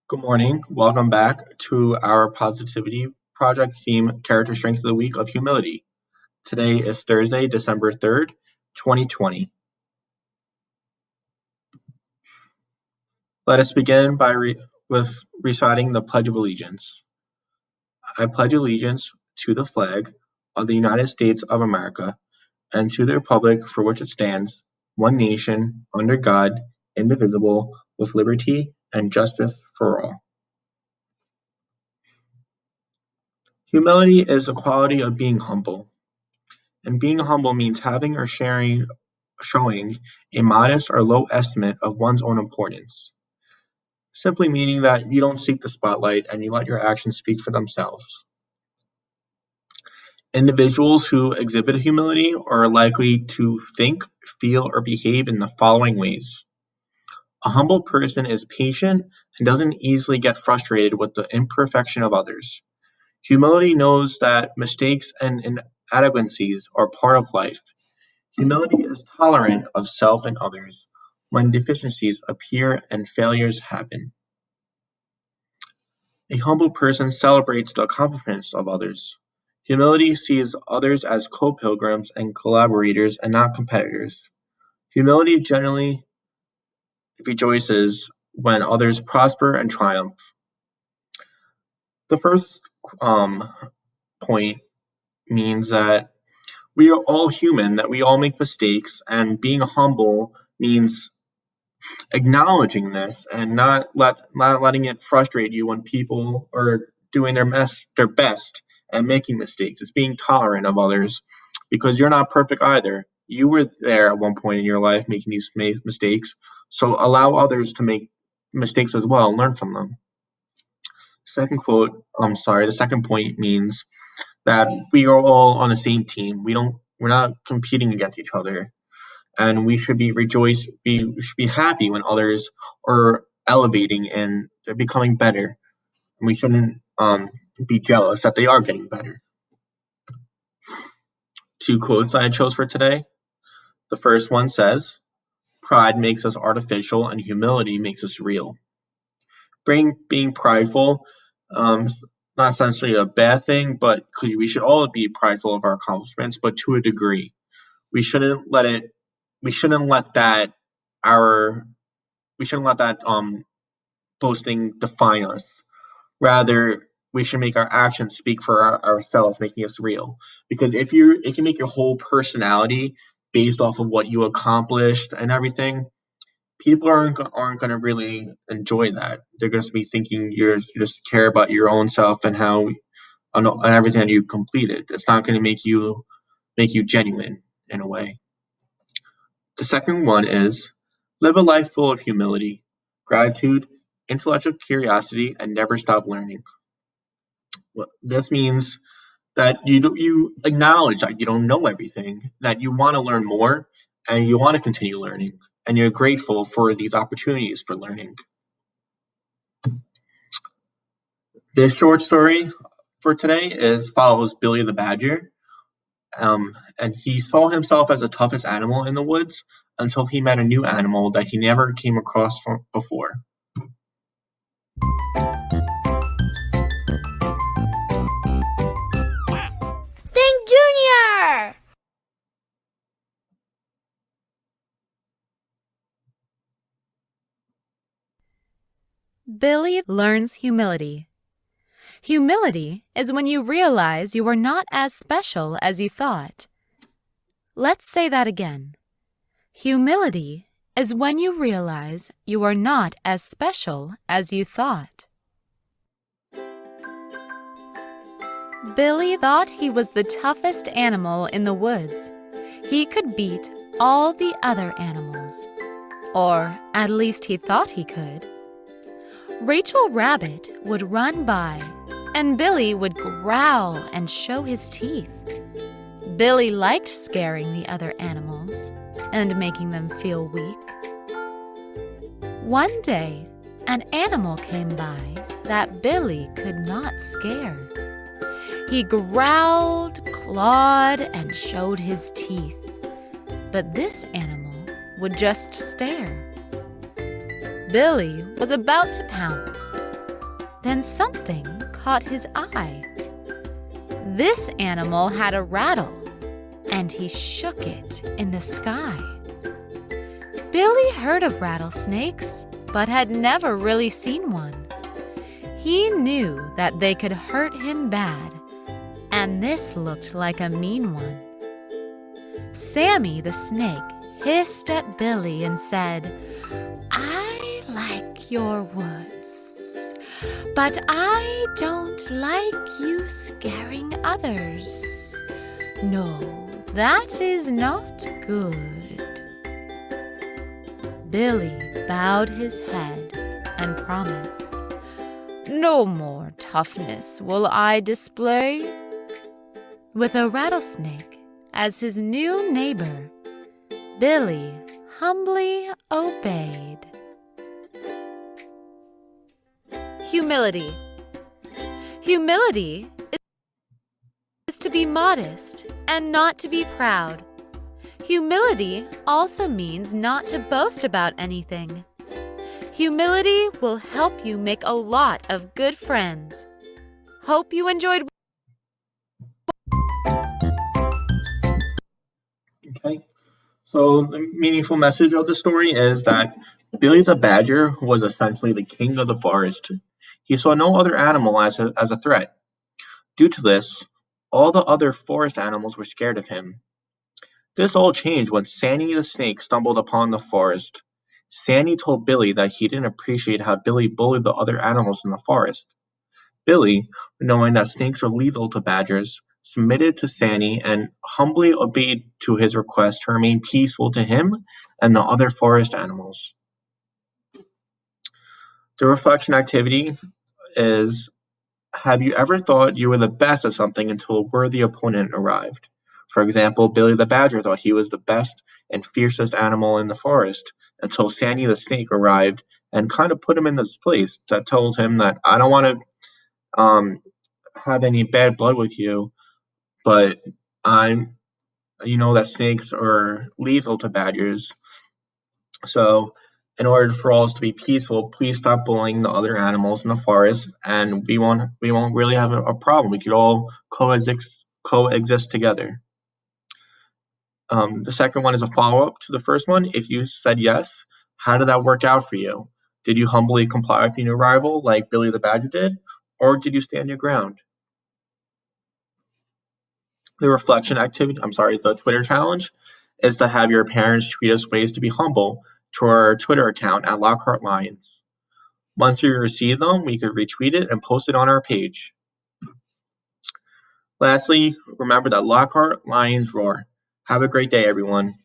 Good morning. Welcome back to our Positivity Project theme Character Strengths of the Week of Humility. Today is Thursday, December 3rd, 2020. Let us begin with reciting the Pledge of Allegiance. I pledge allegiance to the flag of the United States of America and to the republic for which it stands, one nation, under God, indivisible, with liberty and justice for all. Humility is the quality of being humble. And being humble means having or showing a modest or low estimate of one's own importance, simply meaning that you don't seek the spotlight and you let your actions speak for themselves. Individuals who exhibit humility are likely to think, feel, or behave in the following ways. A humble person is patient and doesn't easily get frustrated with the imperfection of others. Humility knows that mistakes and inadequacies are part of life. Humility is tolerant of self and others when deficiencies appear and failures happen. A humble person celebrates the accomplishments of others. Humility sees others as co-pilgrims and collaborators and not competitors. Humility generally rejoices when others prosper and triumph. The first point means that we are all human, that we all make mistakes, and being humble means acknowledging this and not letting it frustrate you when people are doing their best and making mistakes. It's being tolerant of others because you're not perfect either. You were there at one point in your life making these mistakes, so allow others to make mistakes as well and learn from them. The second point means that we are all on the same team. We're not competing against each other, and we should be happy when others are elevating and they're becoming better. And we shouldn't be jealous that they are getting better. Two quotes that I chose for today. The first one says, "Pride makes us artificial and humility makes us real." Being prideful, not essentially a bad thing, but we should all be prideful of our accomplishments, but to a degree. We shouldn't let it. We shouldn't let that our. We shouldn't let that boasting define us. Rather, we should make our actions speak for ourselves, making us real. Because if you make your whole personality based off of what you accomplished and everything, people aren't going to really enjoy that. They're going to be thinking you just care about your own self and and everything that you completed. It's not going to make you genuine in a way. The second one is live a life full of humility, gratitude, intellectual curiosity, and never stop learning. This means that you acknowledge that you don't know everything, that you want to learn more, and you want to continue learning, and you're grateful for these opportunities for learning. This short story for today follows Billy the Badger, and he saw himself as the toughest animal in the woods until he met a new animal that he never came across before. Think Junior! Billy learns humility. Humility is when you realize you are not as special as you thought. Let's say that again. Humility is when you realize you are not as special as you thought. Billy thought he was the toughest animal in the woods. He could beat all the other animals. Or at least he thought he could. Rachel Rabbit would run by, and Billy would growl and show his teeth. Billy liked scaring the other animals and making them feel weak. One day, an animal came by that Billy could not scare. He growled, clawed, and showed his teeth. But this animal would just stare. Billy was about to pounce, Then something caught his eye. This animal had a rattle, and he shook it in the sky. Billy heard of rattlesnakes, but had never really seen one. He knew that they could hurt him bad, and this looked like a mean one. Sammy the snake hissed at Billy and said, "I like your woods, but I don't like you scaring others. No, that is not good." Billy bowed his head and promised, "No more toughness will I display." With a rattlesnake as his new neighbor, Billy humbly obeyed. Humility. Humility is to be modest and not to be proud. Humility also means not to boast about anything. Humility will help you make a lot of good friends. Hope you enjoyed. Okay, so the meaningful message of the story is that Billy the Badger was essentially the king of the forest. He saw no other animal as a threat. Due to this, all the other forest animals were scared of him. This all changed when Sandy the snake stumbled upon the forest. Sandy told Billy that he didn't appreciate how Billy bullied the other animals in the forest. Billy, knowing that snakes are lethal to badgers, submitted to Sandy and humbly obeyed to his request to remain peaceful to him and the other forest animals. The reflection activity is: have you ever thought you were the best at something until a worthy opponent arrived? For example, Billy the Badger thought he was the best and fiercest animal in the forest until Sandy the Snake arrived and kind of put him in this place that told him that I don't want to have any bad blood with you, but you know that snakes are lethal to badgers. So, in order for us to be peaceful, please stop bullying the other animals in the forest, and we won't really have a problem. We could all coexist together. The second one is a follow up to the first one. If you said yes, how did that work out for you? Did you humbly comply with your new rival like Billy the Badger did, or did you stand your ground? The Twitter challenge is to have your parents tweet us ways to be humble to our Twitter account at Lockhart Lions. Once we receive them, we could retweet it and post it on our page. Lastly, remember that Lockhart Lions roar. Have a great day, everyone.